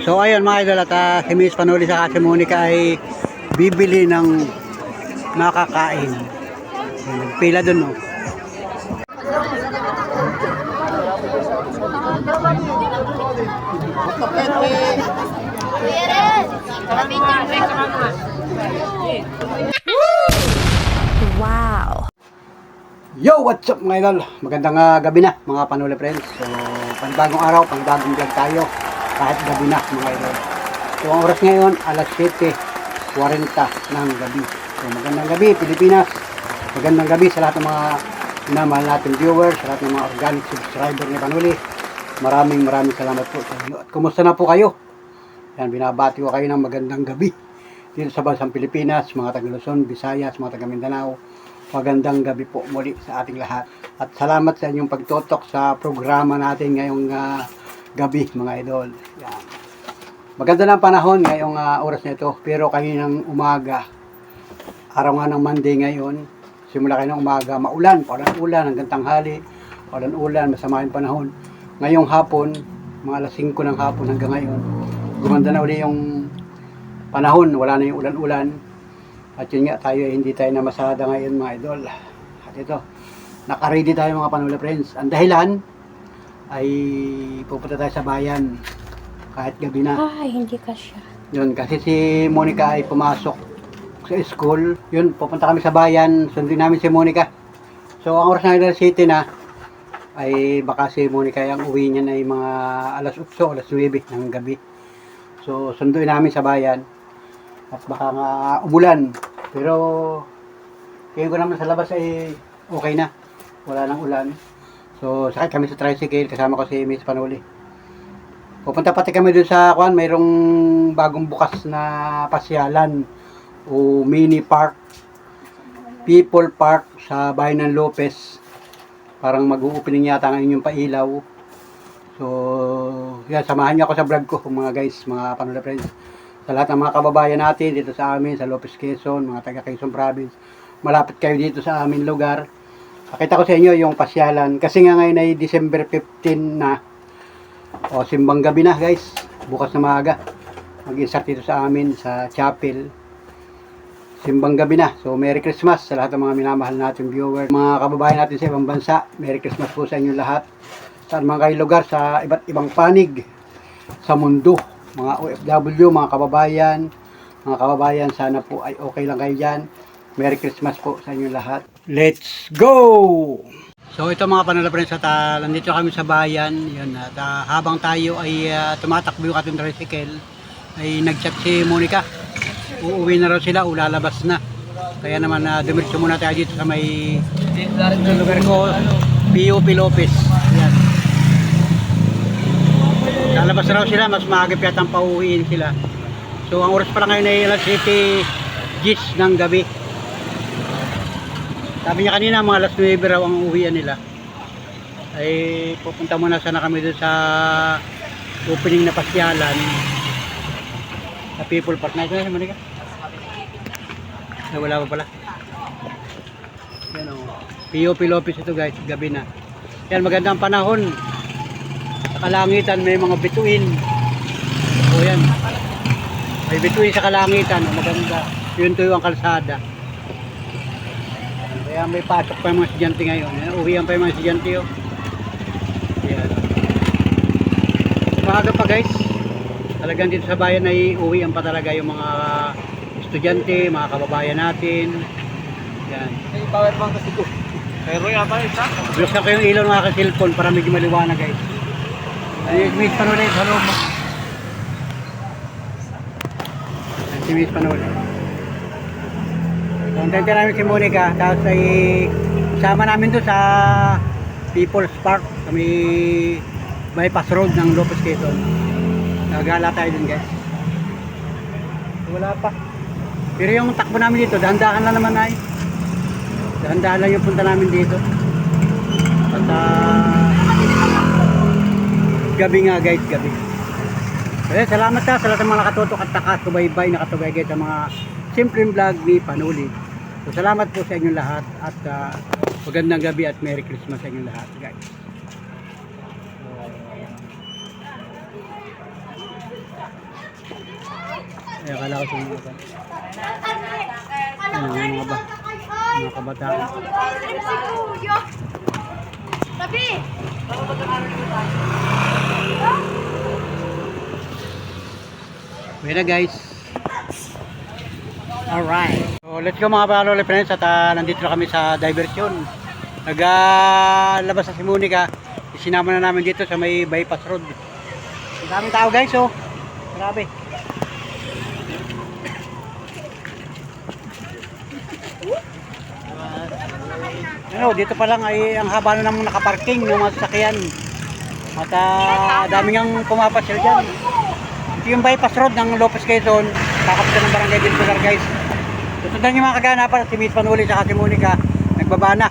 So ayun mga idol, at si Miss Panuli sa si Monica ay bibili ng makakain. Nagpila dun, no? Wow! Yo! What's up mga idol? Magandang gabi na mga Panuli friends. So panibagong araw, panibagong vlog tayo kahit gabi na mga idol. So ang oras ngayon alas 7:40 ng gabi. So magandang gabi Pilipinas. Magandang gabi sa lahat ng mga minamahal natin viewers, sa lahat ng mga organic subscriber ni Panuli. Maraming salamat po sa inyo. At kumusta na po kayo? Yan, binabati ko kayo ng magandang gabi dito sa bansang Pilipinas, mga taga Luzon, Visayas, mga taga Mindanao. Magandang gabi po muli sa ating lahat. At salamat sa inyong pagtotok sa programa natin ngayong gabi mga idol. Yan. Maganda na ang panahon ngayong oras na ito, pero kaninang umaga, araw nga ng Monday ngayon, simula kayo ng umaga, maulan, paulan-ulan hanggang tanghali, paulan-ulan, masama yung panahon. Ngayong hapon, mga alas 5 ng hapon hanggang ngayon, gumanda na uli yung panahon, wala na yung ulan-ulan. At yun nga, tayo hindi tayo namasada ngayon mga idol. At ito, naka-ready tayo mga Panuli friends. Ang dahilan ay pupunta tayo sa bayan kahit gabi na. Ay, hindi ka siya. Yun, kasi si Monica ay pumasok sa school. Yun, pupunta kami sa bayan, sundin namin si Monica. So, ang oras na alas 7 na, ay baka si Monica ang uwi niya na ay mga alas 8, alas 9 ng gabi. So, sunduin namin sa bayan. At baka nga umulan. Pero, tingin ko naman sa labas ay okay na. Wala nang ulan. So, sakit kami sa tricycle. Kasama ko si Miss Panuli. Pupunta pati kami doon sa mayroong bagong bukas na pasyalan o mini park. People Park sa bayan ng Lopez. Parang mag-u-opening yata ng inyong pailaw. So, yan, samahan niyo ako sa vlog ko mga guys, mga Panuli friends. Sa lahat ng mga kababayan natin dito sa amin, sa Lopez, Quezon, mga taga Quezon Province. Malapit kayo dito sa amin lugar. Pakita ko sa inyo yung pasyalan. Kasi nga ngayon ay December 15 na. O, simbang gabi na guys. Bukas na maaga. Mag-insert dito sa amin sa chapel. Simbang gabi na. So, Merry Christmas sa lahat ng mga minamahal natin viewers. Mga kababayan natin sa ibang bansa. Merry Christmas po sa inyo lahat. Saan mga kayo lugar sa iba't ibang panig sa mundo. Mga OFW, mga kababayan, sana po ay okay lang kayo dyan. Merry Christmas po sa inyo lahat. Let's go! So ito mga Panuli friends, at nandito kami sa bayan. Yun, at habang tayo ay tumatakbo yung ating tricycle, ay nag-chat si Monica. Uuwi na raw sila, ulalabas na. Kaya naman dumiretso muna tayo dito sa may lugar ko, PUP Lopez. Yan. Lalabas raw sila, mas maaga pa yatang pauwiin sila. So ang oras pa lang ngayon ay alas 7 gis ng gabi. Sabi niya kanina mga alas 9 raw ang uwian nila. Ay pupunta muna sana kami doon sa opening na pasyalan sa People Park. Na ito na, Monica? Wala pa pala. Yan o. PUP Lopez ito guys, gabi na. Yan, magandang panahon. Sa kalangitan may mga bituin. O yan. May bituin sa kalangitan. Maganda. Yun to yung kalsada. Kaya may pasok pa yung mga estudyante ngayon. Uwihan pa yung mga estudyante. Oh. Yan. Maaga pa guys. Talagang dito sa bayan ay uwihan pa talaga yung mga estudyante, mga kababayan natin. Yan. May power bank kasi ko. Pero yata isa. Buksan ko yung ilaw ng aking cellphone para medyo maliwanag guys. Ay, Miss Panuli, hello mo. Si Miss Panuli. Content namin si Monica, tapos ay kasama namin doon sa People's Park, sa may bypass road ng Lopez, Quezon. Nagala tayo dun guys. Wala pa. Pero yung takbo namin dito, dahan-dahan lang naman ay. Dahan-dahan lang yung punta namin dito. At gabi nga guys, gabi. Kaya salamat sa lahat ng mga nakatutok at nakasubaybay, nakatubay sa mga simpleng vlog ni Panuli. So salamat po sa inyong lahat at magandang gabi at Merry Christmas sa inyong lahat guys. Ay, akala ko sumuka. Ano, mga ba? Mga kabataan. Tabi! Wait na guys. Alright. So let's go mga palole friends at nandito na kami sa diversion. Naglabas na si Monica. Isinama na namin dito sa may bypass road. Ang daming tao guys oh. Grabe. Ano, dito pa lang ay ang haba na namang nakaparking ng mga sasakyan. At daming ang pumapasyal dyan. Ito yung bypass road ng Lopez Quezon. Kakapitan ng Barangay del Pilar guys. Susundan yung mga kaganapan at si Miss Panuli at si Monica nagbaba na.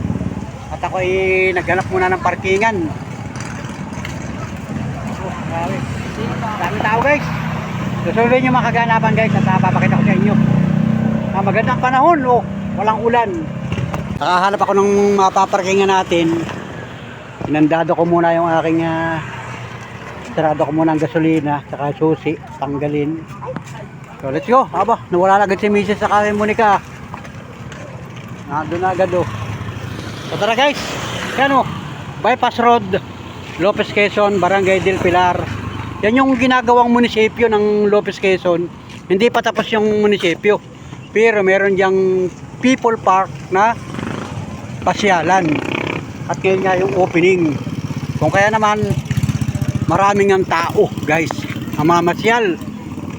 At ako ay naghanap muna ng parkingan. Oh, grabe. Daming tao guys. Susundan yung mga kaganapan guys at papakita ko sa inyo. Magandang panahon oh, walang ulan. Nakahanap ako ng mapaparkingan natin. Inandado ko muna yung aking sarado ko muna ang gasolina saka susi, tanggalin. So let's go. Aba, nawala na agad si Mrs. sa kay Monica. Nandun na agad oh. So tara guys. Yan oh. Bypass Road, Lopez Quezon, Barangay del Pilar. Yan yung ginagawang munisipyo ng Lopez Quezon. Hindi pa tapos yung munisipyo. Pero meron diyang people park na pasyalan. At ngayon nga yung opening. Kung kaya naman maraming ang tao guys ang mamasyal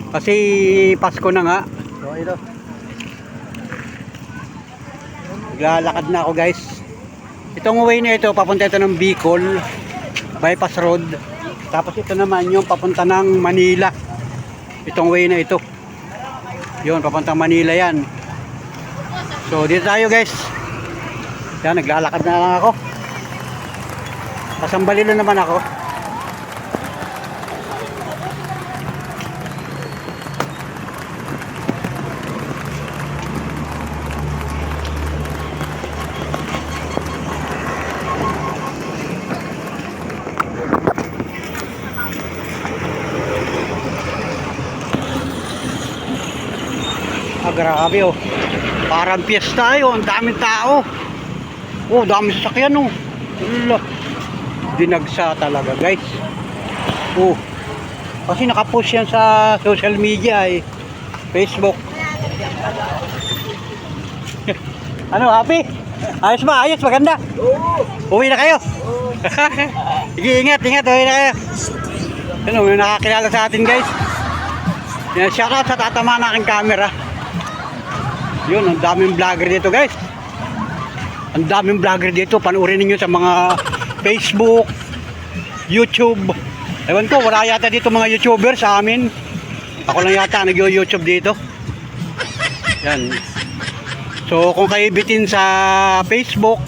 kasi Pasko na nga. So ito, naglalakad na ako guys. Itong way na ito papunta ito ng Bicol bypass road, tapos ito naman yung papunta ng Manila. Itong way na ito yun, papuntang Manila yan. So dito tayo guys. Yan, naglalakad na lang ako. Pasambalilo naman ako. Grabe oh. Parang piyesta oh, ang daming tao. Oh, dami sasakyan oh. Wala. Dinagsa talaga guys. Oh. Kasi nakapost yan sa social media eh. Facebook. Ano, happy? Ayos ba? Ayos, maganda? Oo. Uwi na kayo? Oo. Sige, ingat, uwi na kayo. Ano, may nakakilala sa atin guys. Yan, shoutout sa tatama na aking camera. Yun, ang daming vlogger dito guys. Ang daming vlogger dito. Panoorin niyo sa mga Facebook, YouTube. Ewan ko, wala yata dito mga YouTuber sa amin. Ako lang yata nag-YouTube dito. Yan. So kung kayo bitin sa Facebook,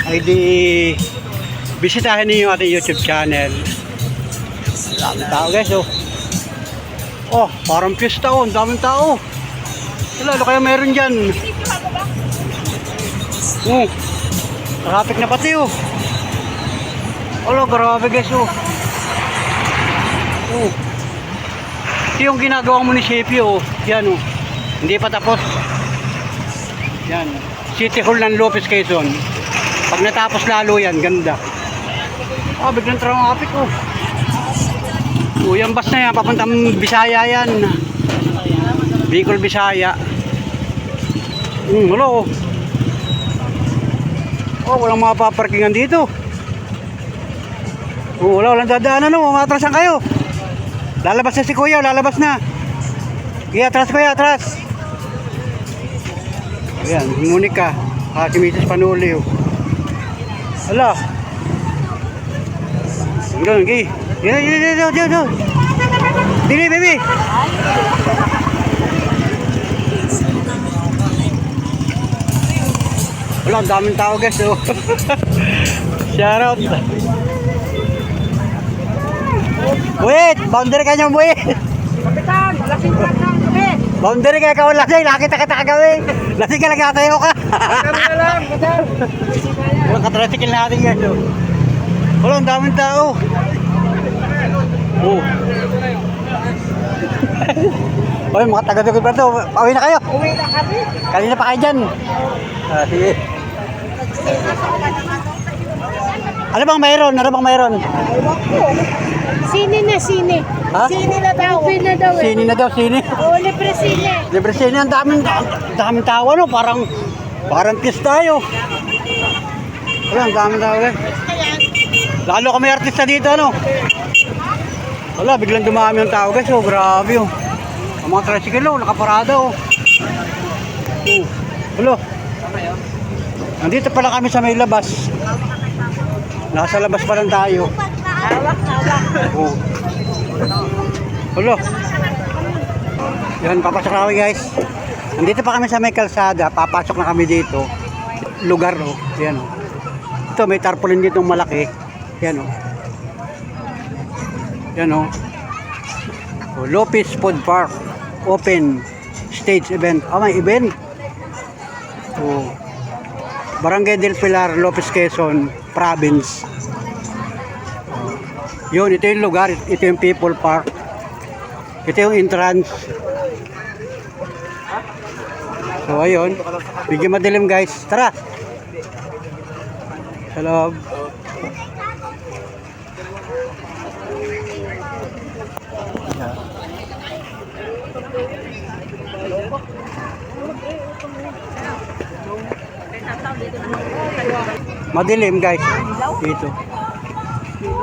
ay di bisitahin niyo yung ating YouTube channel. Daming tao guys oh. Oh, parang pista oh, ang daming tao. Lalo kaya meron dyan. Traffic na pati oh. Alo, grabe guys oh. Ito yung ginagawang munisipyo oh. Yan oh. Hindi pa tapos. Yan. City Hall ng Lopez Quezon. Pag natapos lalo yan, ganda. Oh, biglang traffic oh. Oh, yung bus na yan, papuntang Bisaya yan. Bicol, Bisaya. Hello. Oh, walang mapaparkingan dito. Oh, walang dadaanan no, matrasan kayo. Lalabas na si Kuya, lalabas na. Kuya, atras Kuya, atras. Ayan, Monica. Si Mrs. Panuli. Hala. Doon, gi. Doon. Dili, baby. Wala, ang daming tao guys oh. Shoutout. Wait, boundary ka niyo buwi. Kapitan, lasing ka ng gabi. Boundary ka ikaw lasing, nakita kita kagabi. Lasing ka lang katayo ka. Kami na lang, madam. Walang katrasikil natin guys oh. Wala, ang daming tao. Oh. Oy, mga taga-Dugo pa to. Pauwi na kayo. Uwi na kami. Kanina pa kayo dyan. Sige. Ano bang mayroon? Ano bang mayroon? Ewan ko. Sine na sine. Ha? Sine na daw. Open na daw eh. Sini na daw, sini. Oo, libre sine. Libre sini. Ang daming tao, no? Parang kiss tayo. Wala, ang daming tao, eh. Lalo kami artista dito, ano? Wala, biglang dumami yung tao, guys. Oh, grabe, oh. Ang mga tricycle, oh, nakaparada, oh. Hello. Nandito pala kami sa may labas. Nasa labas pa lang tayo. Hawak. Oh. Hello. Yan, papasok na kami, guys. Nandito pa kami sa may kalsada. Papasok na kami dito. Lugar, oh. Yan, oh. Ito, may tarpaulin dito malaki. Yan, oh. Yan, oh. Oh, Lopez Food Park. Open stage event. May event. Oh. Barangay del Pilar, Lopez, Quezon, Province. Oh. Yun, ito yung lugar. Ito yung People Park. Ito yung entrance. So, ayun. Bigyan madilim, guys. Tara! Sa loob. Madilim, guys. Dito.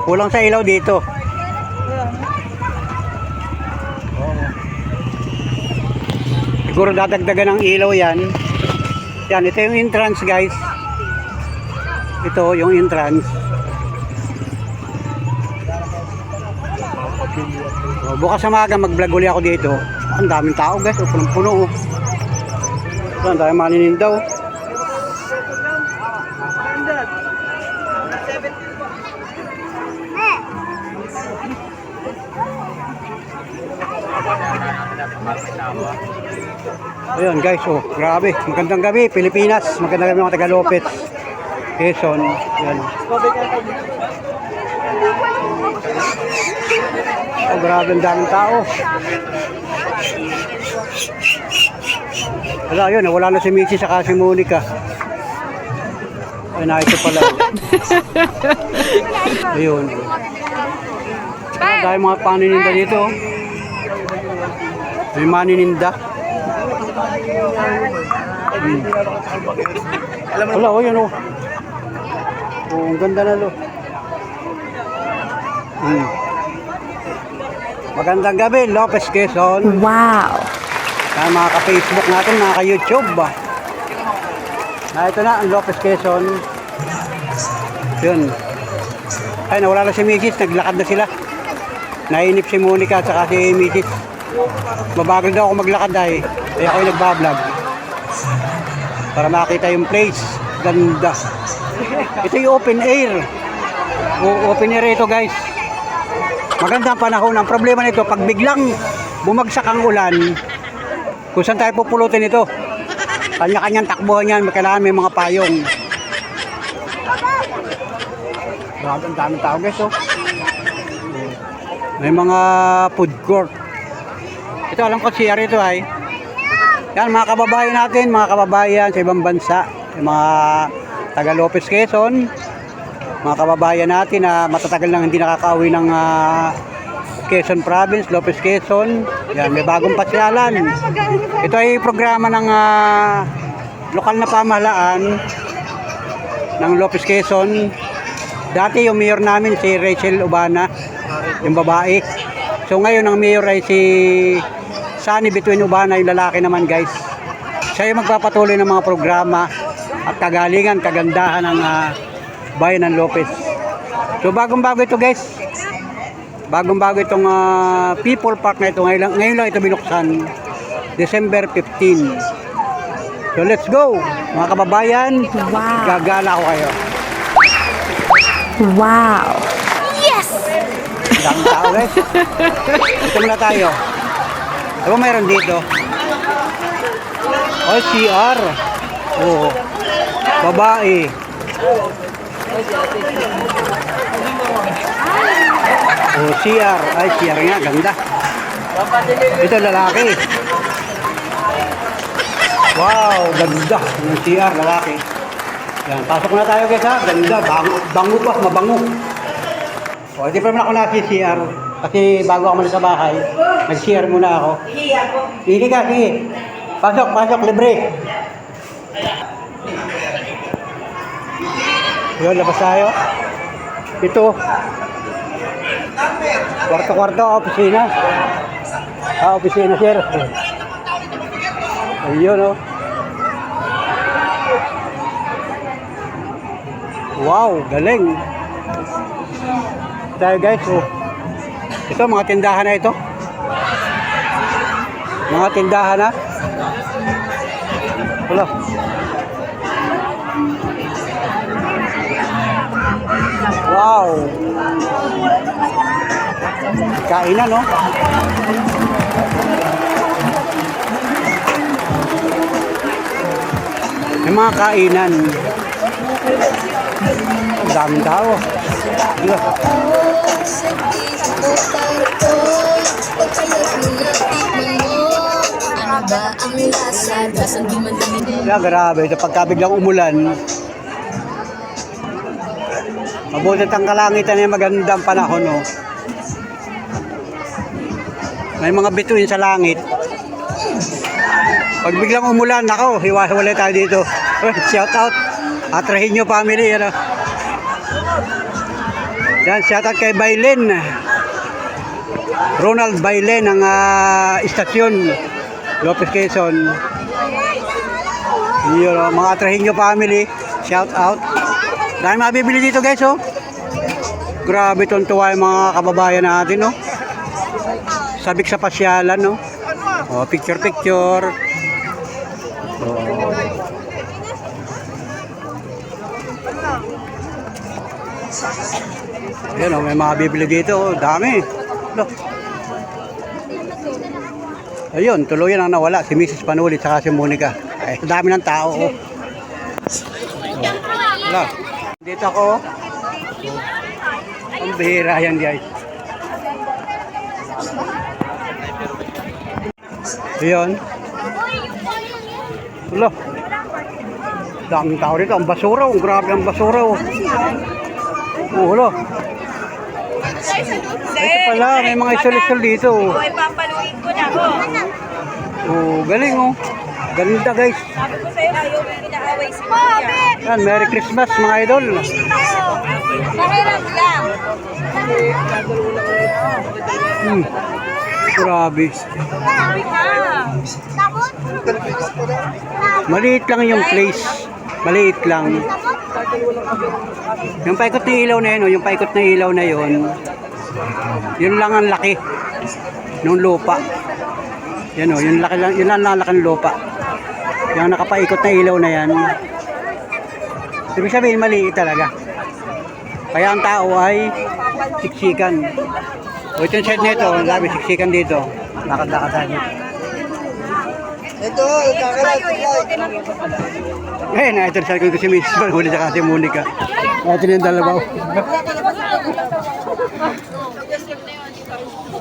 Kulang sa ilaw dito. Siguro dadagdagan ng ilaw yan. Yan, ito yung entrance, guys. Ito yung entrance. So, bukas sa maga mag-vlog uli ako dito. Ang daming tao, guys. Punong-puno. Ang daming maninindaw. Ayun, guys, oh, grabe. Magandang gabi, Pilipinas. Magandang gabi mga taga Lopez, Quezon. Yan. Oh, grabe, ang daming tao. Wala, yun, nawala na si Missy saka si Monica. Ay, ito pala. Ayun. Dahil mga panininda dito. May manininda. Wala, oh, yan, oh. Oh, ang ganda na, lo. Magandang gabi, Lopez, Quezon. Wow. Kaya mga ka-Facebook natin, mga ka-YouTube. Ito na, ang Lopez, Quezon. Yun. Ay, nawala na si Mrs. Naglakad na sila. Nainip si Monica at saka si Mrs. Mabagal daw ako maglakad dahil ako yung nagbablog. Para makita yung place. Ganda. Ito yung open air. Open air ito, guys. Magandang panahon. Ang problema nito, pag biglang bumagsak ang ulan, kung saan tayo pupulutin ito? Kanya-kanyang takbuhan yan. Kailangan may mga payong. Grabe, ang daming tao, guys, oh. May mga food court. Ito, alam ko CR ito ay. Yan, mga kababayan natin, mga kababayan sa ibang bansa, yung mga taga Lopez, Quezon, mga kababayan natin na matatagal nang hindi nakakauwi ng Quezon Province, Lopez, Quezon. Yan, may bagong pasyalan. Ito ay programa ng lokal na pamahalaan ng Lopez, Quezon. Dati yung mayor namin si Rachel Ubana, yung babae. So ngayon ang mayor ay si Sunny Between Ubana, yung lalaki naman, guys. Siya yung magpapatuloy ng mga programa at kagalingan, kagandahan ng bayan ng Lopez. So bagong-bago ito, guys. Bagong-bago itong People Park na ito. Ngayon lang ito binuksan. December 15. So let's go, mga kababayan. Wow. Gagala ko kayo. Wow. Yes! Daming tao, guys. Ito muna tayo. Ano mayroon dito? Oh, CR. Oh, babae. Oh, CR. Ay, CR nga. Ganda. Ito lalaki. Wow, ganda ng CR lalaki. Yan, pasok na tayo guys ha. Ganda, bango pa, mabango. O, hindi pa naman ako nasi-CR. Kasi bago ako muna sa bahay, nag-CR muna ako. Sige ka, sige. Pasok, pasok, libre. Yun, labas tayo. Ito. Kwarto-kwarto, opisina. Opisina, sir. Ayun, oh. Wow, galing. Tayo guys, oh. Ito, mga tindahan na ito. Mga tindahan na. Wala. Wow. Kainan, no? May mga kainan. Ang daming tao. Diba? Yeah, grabe. Ito pagka biglang umulan, mabutit ang kalangitan ay magandang panahon, no? May mga bituin sa langit. Pag biglang umulan, nako, hiwa-hiwalay tayo dito. Shout out. Atrahin nyo family, ano? Yan, shout out kay Bailen. Ronald Bailen ng istasyon Lopez Quezon. Yun, mga atrahin nyo family. Shout out. Dahil mabibili dito guys, oh. Grabe tuntua yung mga kababayan natin, no? Sabik sa pasyalan, no? Oh, picture. Oh. Ayan, oh, may mga bibili dito, oh. Dami. Look. Ayun, tuluyan ang nawala si Mrs. Panulit saka si Monica. Ay, dami ng tao, oh. Wala. Dito ako. Ang bihira yan guys. Ayan. Wala. Daming tao rito. Ang basura. Ang grabe ang basura. Oh, wala. Ito pala. May mga isol-isol dito. Ipapaluin ko na. Oh, galing oh. Ganda guys. Sabi ko sa'yo, ayaw mo pinaaway si Kuya. Yan, Merry Christmas mga idol. Mahirap lang. Grabe. Maliit lang yung place. Maliit lang. Yung paikot na ilaw na yun, yung paikot na ilaw na yun, yun lang ang laki ng lupa. Yan o, yun lang ang laki ng lupa. Yung nakapaikot na ilaw na yan, ibig sabihin maliit talaga. Kaya ang tao ay siksikan. O ito yung set nito, labi siksikan dito. Lakad-lakad tayo. Ito, eh, na-ito sa ko si Mrs. Manhuli sa kasi Monica. Ito yung dalawa.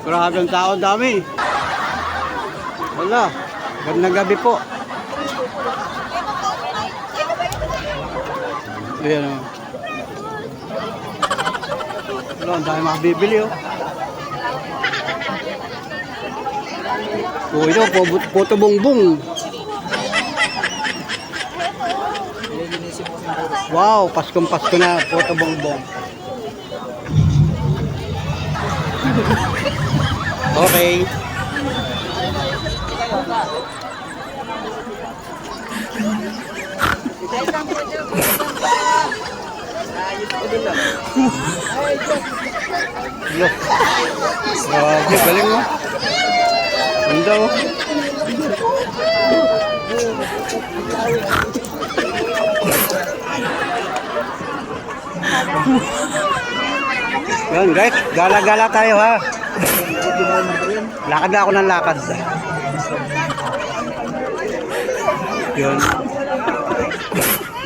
Grabe ang tao, dami. Wala, gandang gabi po. Ayan o. Wala, ang dami makabibili o. Oh, ito, Puto Bongbong. Wow, Paskong-Pasko na, Puto Bongbong. Okay. Grabe, galing mo. Ganda oh. Yan guys, gala-gala tayo ha. Lakad na ako ng lakad. Yun.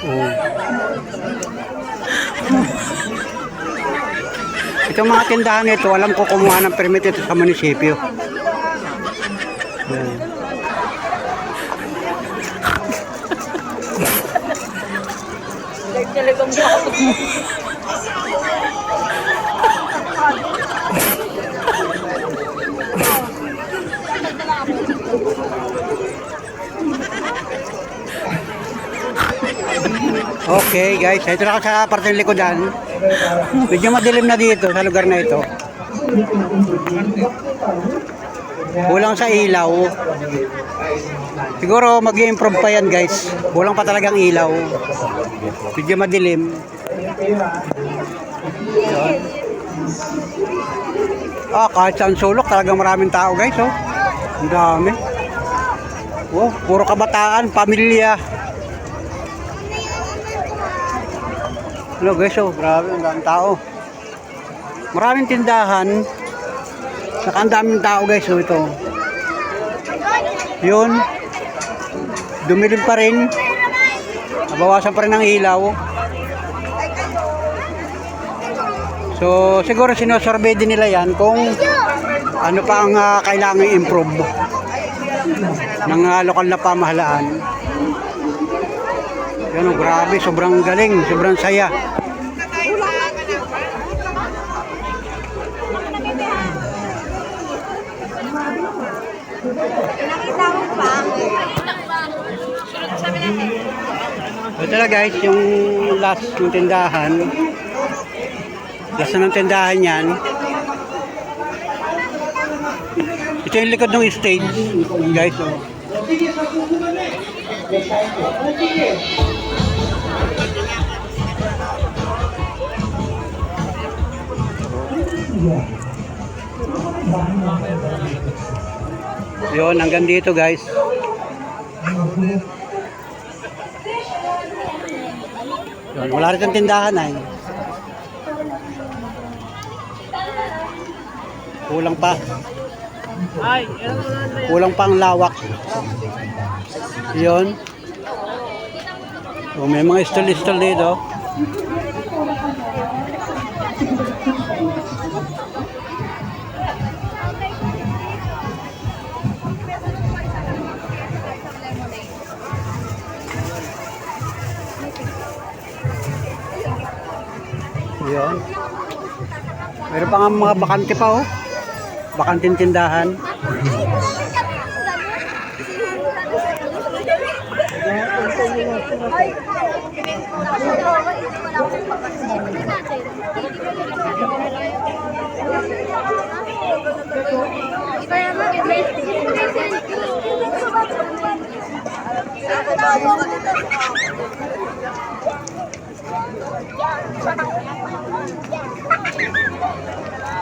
Oh. Itong mga tindahan nito, alam ko kumuha ng permit ito sa munisipyo. Yan. Talagang Okay guys, ito na ako sa parte ng likodan. Medyo madilim na dito sa lugar na ito. Kulang sa ilaw. Siguro mag-i-improve pa yan guys. Kulang pa talagang ilaw. Medyo madilim. Yun. Kahit saan sulok talagang maraming tao guys. Oh. Ang dami. Oh, puro kabataan, pamilya. Hello guys, oh, grabe, ang daming tao. Maraming tindahan. Saka ang daming tao guys, oh, ito. Yun. Dumilim pa rin. Nabawasan pa rin ang ilaw. So, siguro sinosurvey din nila yan kung ano pa ang kailangan i-improve ng lokal na pamahalaan. Yan, oh, grabe, sobrang galing, sobrang saya. nakita mo pa. Ito na guys, yung last ng tindahan. Last na ng tindahan yan. Ito yung likod ng stage, guys. Oh. Yun, hanggang dito guys. Yun, wala rin ang tindahan ay. Kulang pa. Kulang pa ang lawak. Yun. So, may mga stall-stall dito. Yun. Meron pa nga mga bakante pa oh. Bakanting tindahan.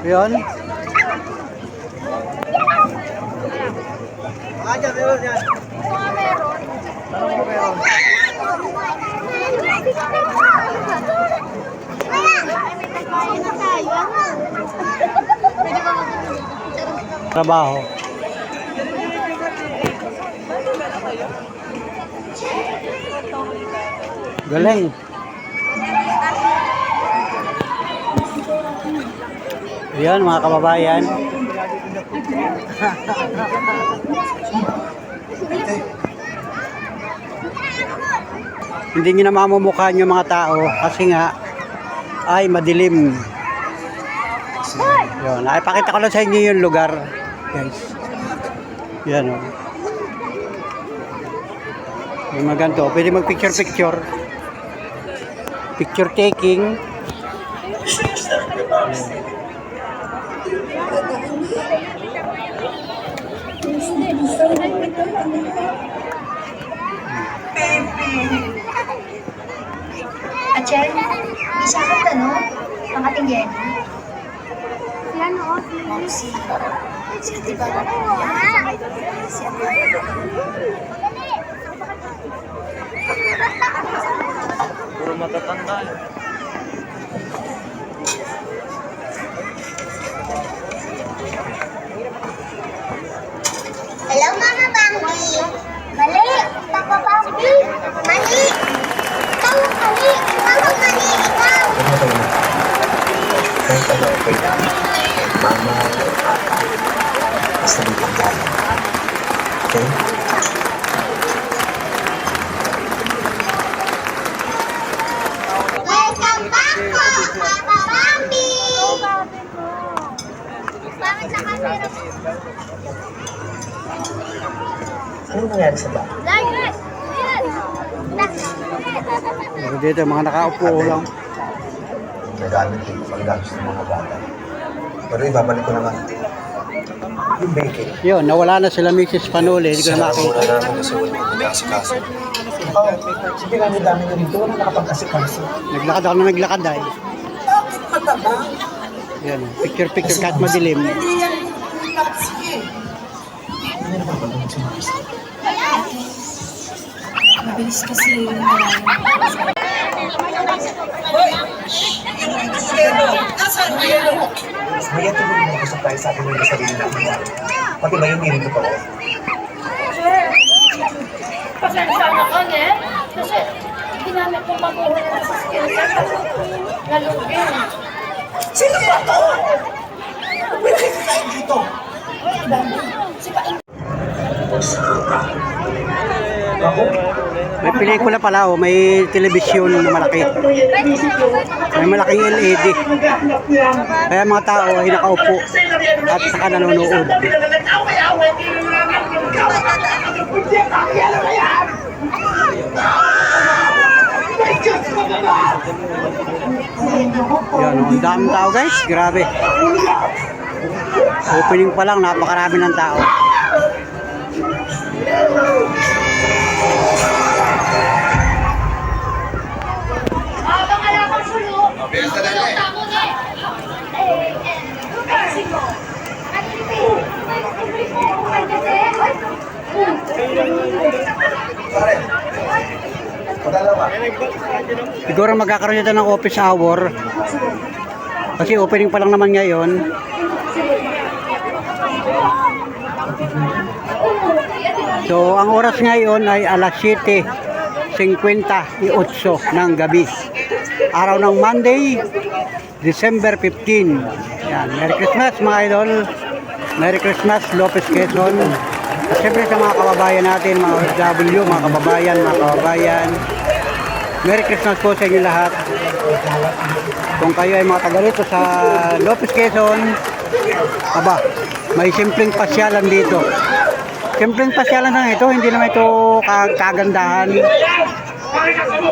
Yun. Trabaho. Galing. Yan mga kababayan. Hindi nyo na mamumukhaan yung mga tao kasi nga ay madilim. Yun, nakipakita ko lang sa inyo yung lugar guys. Yan o. Yung mga ganito, pwede mag picture taking. Achel, isa ka tanong, ang ating Yenny. Yan o, si Ate Baba. Si Ate Baba. Puro matatanda eh. Hello, Mama Bambi. Mali, Papa Bambi. Mali. Ikaw, mali. Mama, mali. Ikaw. Mama, basta may pagkain. Okay? Welcome back po, Papa Rambi! Bakit nakasirap? Ano nangyari sa bahay? Like, Pero dito, mga nakaupo lang. Nagamit yung panggastos ng mga bata. Pero ibabalik ko naman. Yung baking. Yun, nawala na sila Mrs. Panuli. Hindi ko na makita. Wala namin kasi wala nag-asikaso. Oo, sige nga dami na dito, wala nakapag-asikaso. Naglakad ako na naglakad ay. Bakit mataba? Yan, picture-picture kahit madilim. Hindi yan sige. Ano na ba ba si Mars? Mabilis kasi yung malayo. Maya tuloy mo gusto tayo sa akin yung sarili namin. Pati ba yung meron ko pa? Pasensya na ka, ne? Kasi ginamit kong mabuhay na sa skill set. Lalugin. Sino ba to? Pinakit tayo dito. Ako? May pelikula pala, oh. May telebisyon na malaki. May malaking LED. Kaya mga tao ay nakaupo at saka nanonood. Yan, oh. Ang daming tao guys, grabe. Opening pa lang, napakarami ng tao. Habang alakang sulo, sulo tamo ne. Mexico. Siguro magkakaroon dito ng office hour. Kasi opening pa lang naman ngayon. So, ang oras ngayon ay alas 7:58 ng gabi. Araw ng Monday, December 15. Yan. Merry Christmas mga idol. Merry Christmas, Lopez Quezon. At syempre sa mga kababayan natin, mga OFW, mga kababayan. Merry Christmas po sa inyo lahat. Kung kayo ay mga taga rito sa Lopez Quezon, aba, may simpleng pasyalan dito. Simpleng pasyalan lang ito, hindi naman ito kagandahan.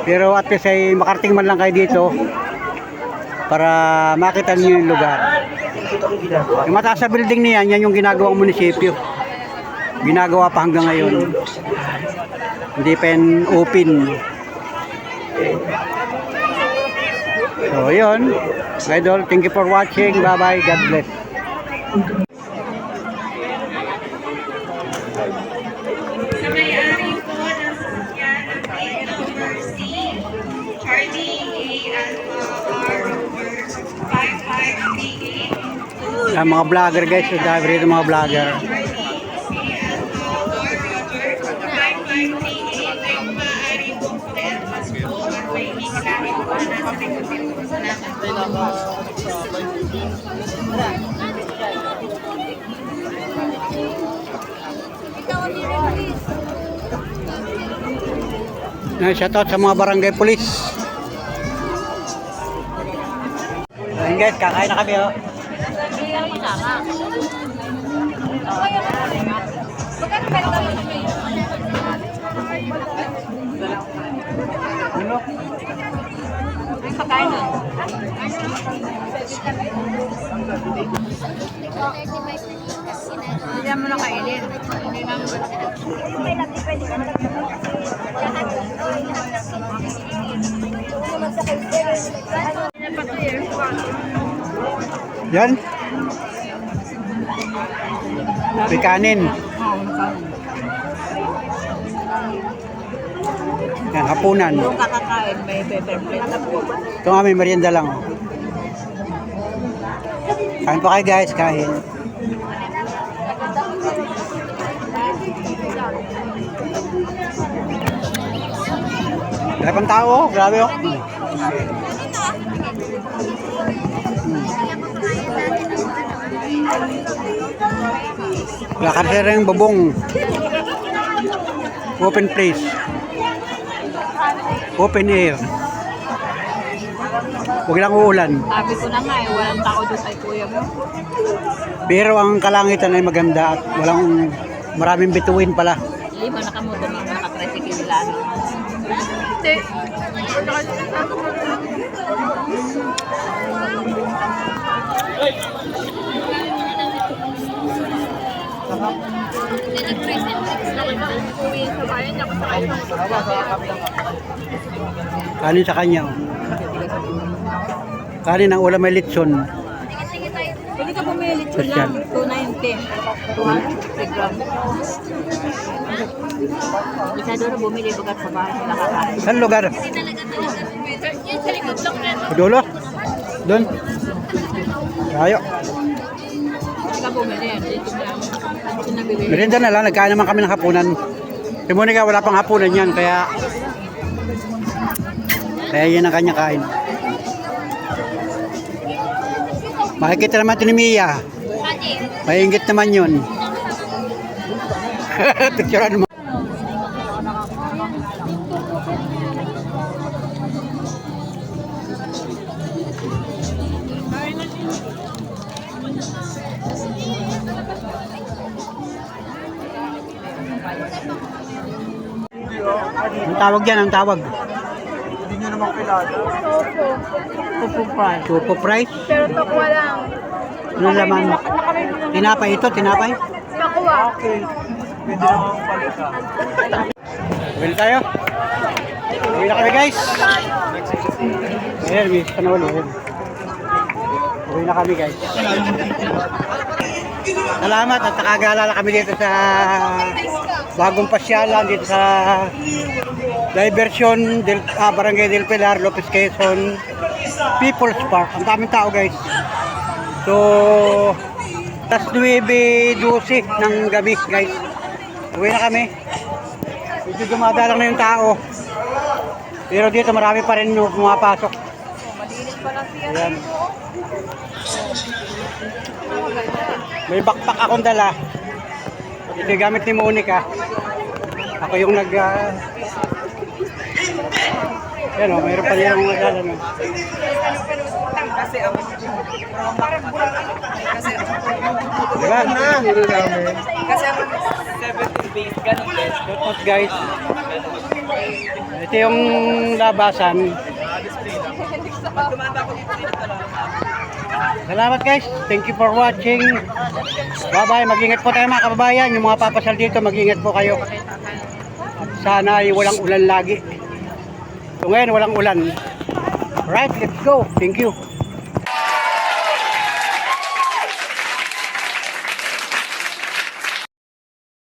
Pero at least ay makarating man lang kayo dito para makita niyo yung lugar. Yung mataas sa building niyan, yan yung ginagawang munisipyo. Ginagawa pa hanggang ngayon. Hindi pa yan open. So yun, idol, thank you for watching. Bye bye, God bless. Sa may-ari po ng sasakyan ng plate number C, Charlie A. Alpha R. Rover 5538. Mga vlogger guys, so dahil rito mga vlogger. Charlie C. Alpha R. Rover 5538 ay maaari pong pa-advance po at may hihilahin po na nasa likod po. Salamat po. Shoutout sa mga barangay police. Ayun guys, kakain na kami oh. Ano? Hindi mo na kainin. Yan. May kanin. Yan, hapunan. Kung kakakain, may paper plate na po. Ito nga, may merienda lang. Oh. Kain pa kayo guys, kain. Grabe pang tao, oh. Grabe oh. Wala kasi rin babong. Open place. Open air. Huwag lang uulan. Sabi ko na nga walang tao doon kay kuya mo. Pero ang kalangitan ay maganda at walang maraming bituin pala. Lima na kamo doon mga nakatricycle nila. Hindi. Kanin sa kanya. Oh. Kanin ang ulam may litson. Pwede ka bumili ito lang. 290. 250 grams. Isa doon na bumili bagat sa bahay nila kakain. Saan lugar? Dulo? Doon? Tayo. Pwede ka bumili yan. Dito lang. Dito na bibili. Merienda na lang, nagkain naman kami ng hapunan. Si Monica wala pang hapunan yan, kaya yan ang kanya kain. Makikita naman ito ni Mia. Maingit naman yun. Picturean mo. Ang tawag yan, ang tawag. Hindi nyo naman kilala. Pupu fry. Supo price. Pero takwa lang. Ano laman? Tinapay ito, tinapay. Takwa. Okay. Pwede naman palitan. Uwi na tayo. Uwi na kami guys. Ayan, miss ka na ulit. Uwi na kami guys. Salamat at nakagala kami dito sa bagong pasyalan dito sa Diversion Barangay del Pilar, Lopez Quezon People's Park. Ang daming tao guys. So tas 9:12 ng gabi guys. Uwi na kami. Medyo dumadalang na yung tao. Pero dito marami pa rin pumapasok. Ayan. May backpack akong dala. Ito yung gamit ni Monica. Ako yung yan o, mayroon pa niya mga dala. No? Diba? Shoutout guys. Ito yung labasan. Salamat guys. Thank you for watching. Bye-bye. Mag-ingat po tayo mga kababayan. Yung mga papasal dito, mag-ingat po kayo. Sana ay walang ulan lagi. So ngayon, walang ulan. Right, let's go. Thank you.